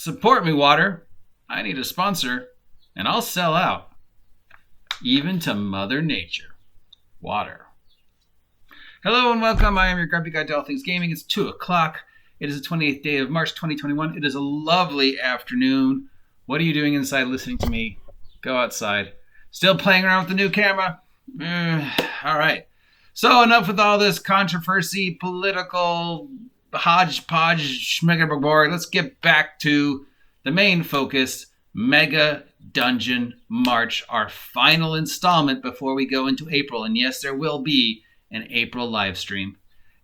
Support me, water. I need a sponsor, and I'll sell out. Even to Mother Nature. Water. Hello and welcome. I am your grumpy guide to all things gaming. It's 2 o'clock. It is the 28th day of March 2021. It is a lovely afternoon. What are you doing inside listening to me? Go outside. Still playing around with the new camera? All right. So enough with all this controversy, political hodgepodge, schmeggerboard. Let's get back to the main focus, Megadungeon March, our final installment before we go into April. And yes, there will be an April live stream.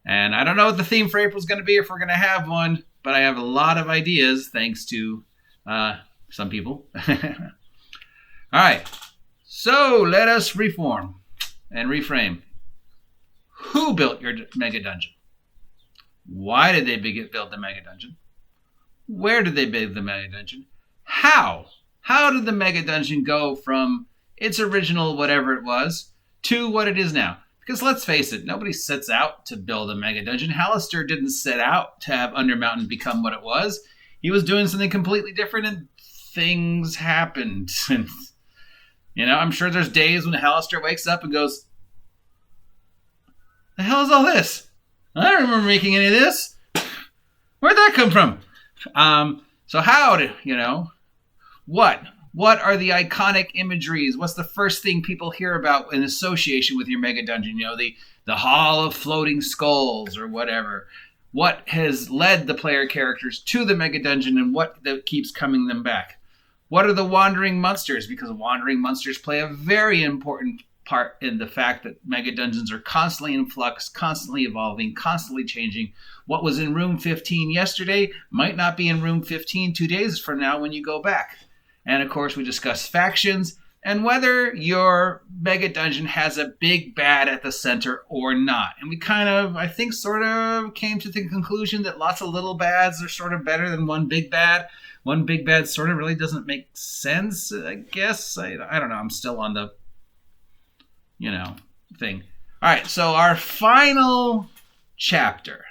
And I don't know what the theme for April is going to be, if we're going to have one, but I have a lot of ideas thanks to some people. All right. So let us reform and reframe. Who built your Megadungeon? Why did they build the Megadungeon? Where did they build the Megadungeon? How? How did the Megadungeon go from its original whatever it was to what it is now? Because let's face it, nobody sets out to build a Megadungeon. Hallister didn't set out to have Undermountain become what it was. He was doing something completely different, and things happened. And, I'm sure there's days when Hallister wakes up and goes, the hell is all this? I don't remember making any of this. Where'd that come from? So how did, what are the iconic imageries? What's the first thing people hear about in association with your Megadungeon? The Hall of Floating Skulls or whatever. What has led the player characters to the Megadungeon and what keeps coming them back? What are the Wandering Monsters? Because Wandering Monsters play a very important part in the fact that Megadungeons are constantly in flux, constantly evolving, constantly changing. What was in room 15 yesterday might not be in room 15 2 days from now when you go back. And of course, we discuss factions and whether your Megadungeon has a big bad at the center or not. And we kind of, I think, sort of came to the conclusion that lots of little bads are sort of better than one big bad. One big bad sort of really doesn't make sense, I guess. I don't know. I'm still on the thing. All right, so our final chapter.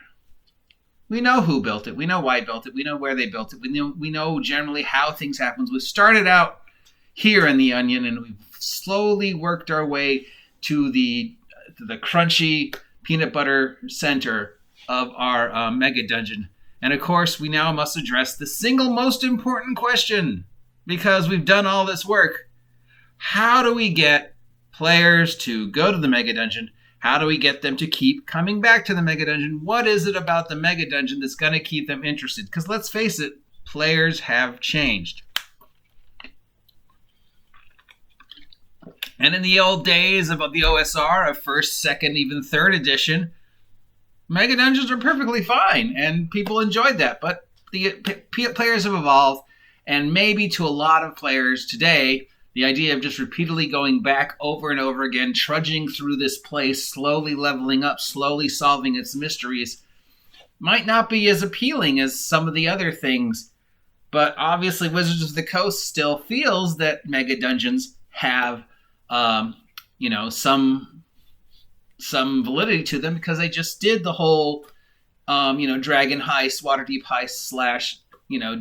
We know who built it. We know why built it. We know where they built it. We know generally how things happen. We started out here in the Onion, and we've slowly worked our way to the crunchy peanut butter center of our Megadungeon. And of course, we now must address the single most important question, because we've done all this work. How do we get players to go to the Megadungeon? How do we get them to keep coming back to the Megadungeon? What is it about the Megadungeon that's going to keep them interested? Because let's face it, players have changed. And in the old days of the OSR, of first, second, even third edition, Megadungeons are perfectly fine, and people enjoyed that. But the players have evolved, and maybe to a lot of players today, the idea of just repeatedly going back over and over again, trudging through this place, slowly leveling up, slowly solving its mysteries, might not be as appealing as some of the other things. But obviously, Wizards of the Coast still feels that Megadungeons have, some validity to them, because they just did the whole, Dragon Heist, Waterdeep Heist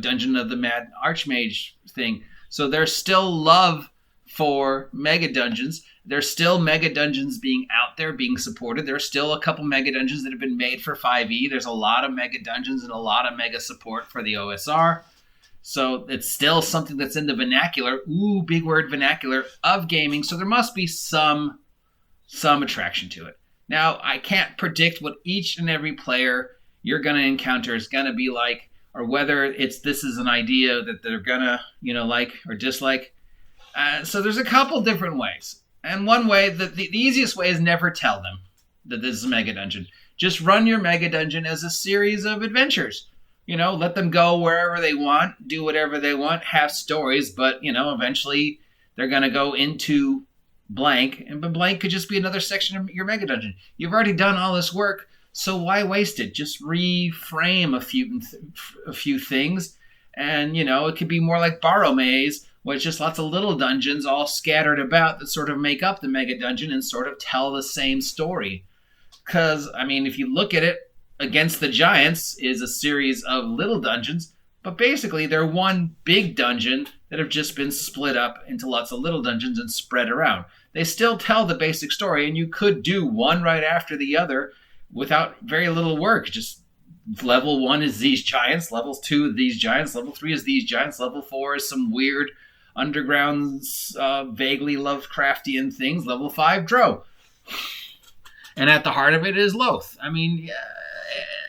/ Dungeon of the Mad Archmage thing. So there's still love for Megadungeons. There's still Megadungeons being out there, being supported. There's still a couple Megadungeons that have been made for 5e. There's a lot of Megadungeons and a lot of Mega support for the OSR. So it's still something that's in the vernacular, big word, vernacular of gaming. So there must be some attraction to it. Now, I can't predict what each and every player you're going to encounter is going to be like, or whether this is an idea that they're gonna, like or dislike. So there's a couple different ways. And one way, the easiest way is never tell them that this is a Megadungeon. Just run your Megadungeon as a series of adventures. Let them go wherever they want, do whatever they want, have stories, but, eventually they're gonna go into blank, but blank could just be another section of your Megadungeon. You've already done all this work. So why waste it? Just reframe a few things. And, it could be more like Borrow Maze, where it's just lots of little dungeons all scattered about that sort of make up the Megadungeon and sort of tell the same story. Because, if you look at it, Against the Giants is a series of little dungeons, But basically, they're one big dungeon that have just been split up into lots of little dungeons and spread around. They still tell the basic story, and you could do one right after the other without very little work. Just level 1 is these giants, level 2 these giants, level 3 is these giants, level 4 is some weird underground, vaguely Lovecraftian things, level 5 Drow. And at the heart of it is Loth. I mean,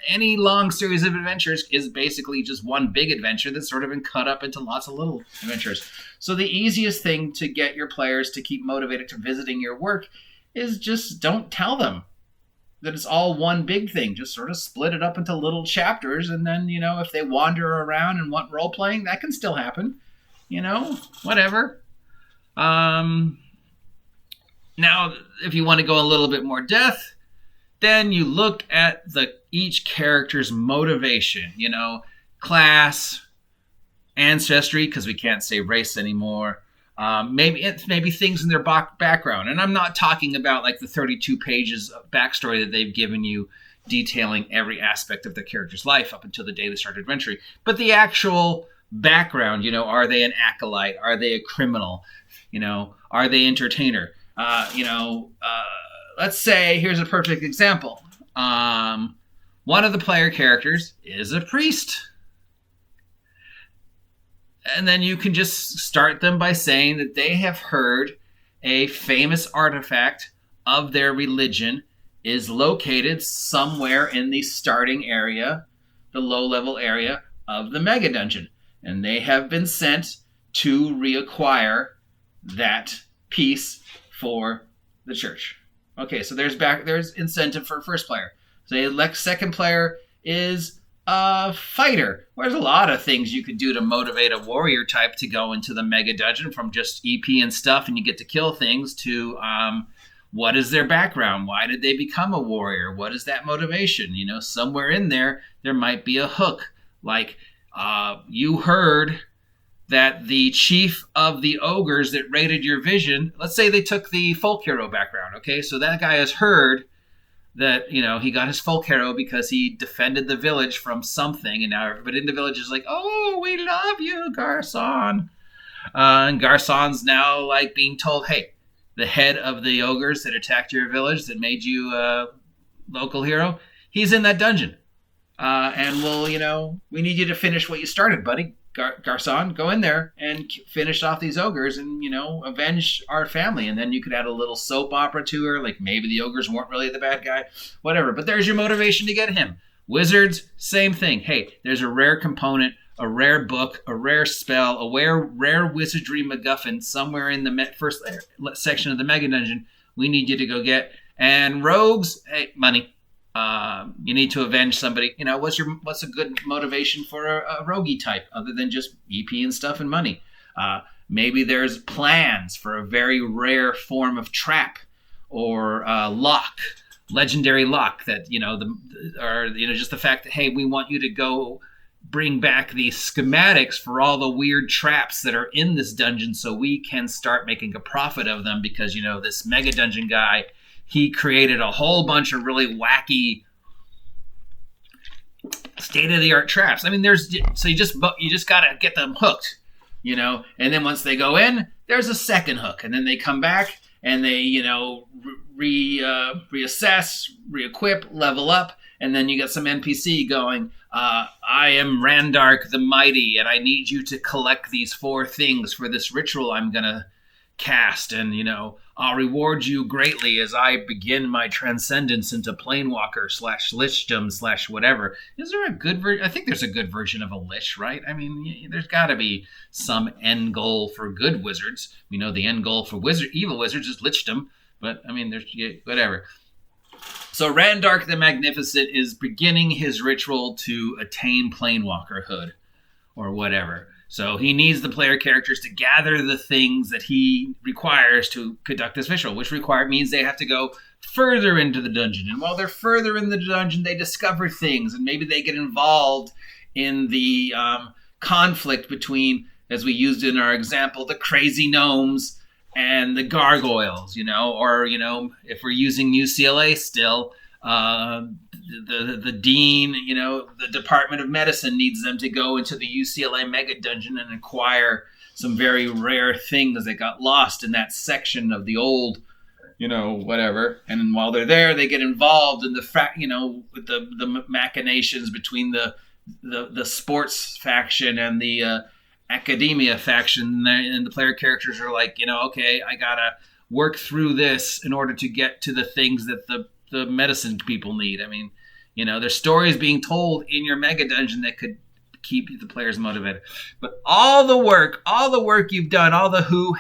any long series of adventures is basically just one big adventure that's sort of been cut up into lots of little adventures. So the easiest thing to get your players to keep motivated to visiting your work is just don't tell them that it's all one big thing. Just sort of split it up into little chapters, and then, if they wander around and want role-playing, that can still happen. Whatever. Now, if you want to go a little bit more depth, then you look at each character's motivation, class, ancestry, because we can't say race anymore. Maybe things in their background. And I'm not talking about like the 32 pages of backstory that they've given you detailing every aspect of the character's life up until the day they started adventuring, but the actual background, are they an acolyte? Are they a criminal? Are they entertainer? Let's say, here's a perfect example. One of the player characters is a priest. And then you can just start them by saying that they have heard a famous artifact of their religion is located somewhere in the starting area, the low-level area of the Megadungeon. And they have been sent to reacquire that piece for the church. Okay, so there's incentive for first player. So the second player is a fighter. There's a lot of things you could do to motivate a warrior type to go into the Mega Dungeon, from just EP and stuff and you get to kill things to what is their background? Why did they become a warrior? What is that motivation? Somewhere in there might be a hook. Like you heard that the chief of the ogres that raided your vision, let's say they took the folk hero background, okay? So that guy has heard that, he got his folk hero because he defended the village from something, and now everybody in the village is like, oh, we love you, Garçon. And Garçon's now like being told, hey, the head of the ogres that attacked your village that made you a local hero, he's in that dungeon. And we need you to finish what you started, buddy. Garçon, go in there and finish off these ogres and, avenge our family. And then you could add a little soap opera to her, like maybe the ogres weren't really the bad guy, whatever. But there's your motivation to get him. Wizards, same thing. Hey, there's a rare component, a rare book, a rare spell, a rare wizardry MacGuffin somewhere in the first section of the Mega Dungeon we need you to go get. And rogues, hey, money. You need to avenge somebody. What's a good motivation for a roguey type other than just EP and stuff and money? Maybe there's plans for a very rare form of trap or lock, legendary lock that just the fact that, hey, we want you to go bring back the schematics for all the weird traps that are in this dungeon so we can start making a profit of them because this Mega Dungeon guy, he created a whole bunch of really wacky state-of-the-art traps. I mean, you just gotta get them hooked, and then once they go in, there's a second hook, and then they come back and they, reassess, re-equip, level up, and then you get some NPC going, I am Randark the Mighty, and I need you to collect these 4 things for this ritual I'm gonna cast, and I'll reward you greatly as I begin my transcendence into Planewalker / Lichdom / whatever. Is there a good version? I think there's a good version of a Lich, right? I mean, there's got to be some end goal for good wizards. We know the end goal for evil wizards is Lichdom, but I mean, there's whatever. So Randark the Magnificent is beginning his ritual to attain Planewalkerhood or whatever. So he needs the player characters to gather the things that he requires to conduct this ritual, which means they have to go further into the dungeon. And while they're further in the dungeon, they discover things, and maybe they get involved in the conflict between, as we used in our example, the crazy gnomes and the gargoyles, or if we're using UCLA still, the dean, the Department of Medicine needs them to go into the UCLA Megadungeon and acquire some very rare things that got lost in that section of the old, whatever. And while they're there, they get involved in with the machinations between the sports faction and the academia faction. And the player characters are like, okay, I gotta work through this in order to get to the things that the medicine people need. I mean, there's stories being told in your Megadungeon that could keep the players motivated. But all the work you've done, all the who,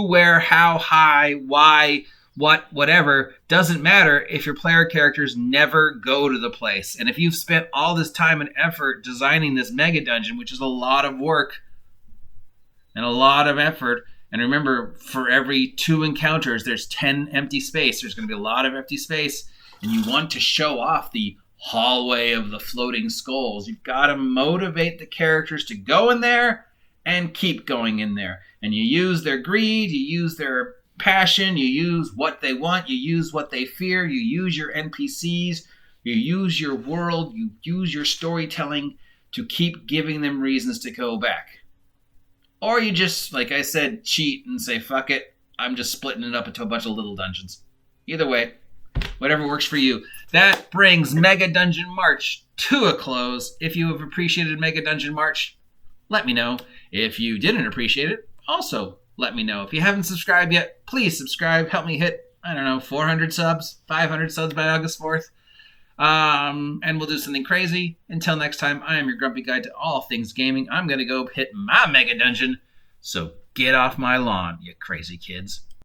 where, how, high, why, what, whatever, doesn't matter if your player characters never go to the place. And if you've spent all this time and effort designing this Megadungeon, which is a lot of work and a lot of effort, and remember, for every 2 encounters, there's 10 empty space. There's going to be a lot of empty space, and you want to show off the hallway of the floating skulls. You've got to motivate the characters to go in there and keep going in there. And you use their greed, you use their passion, you use what they want, you use what they fear, you use your NPCs, you use your world, you use your storytelling to keep giving them reasons to go back. Or you just, like I said, cheat and say, fuck it, I'm just splitting it up into a bunch of little dungeons. Either way, whatever works for you. That brings Megadungeon March to a close. If you have appreciated Megadungeon March, let me know. If you didn't appreciate it, also let me know. If you haven't subscribed yet, please subscribe. Help me hit, 400 subs, 500 subs by August 4th. And we'll do something crazy. Until next time, I am your grumpy guide to all things gaming. I'm going to go hit my Megadungeon. So get off my lawn, you crazy kids.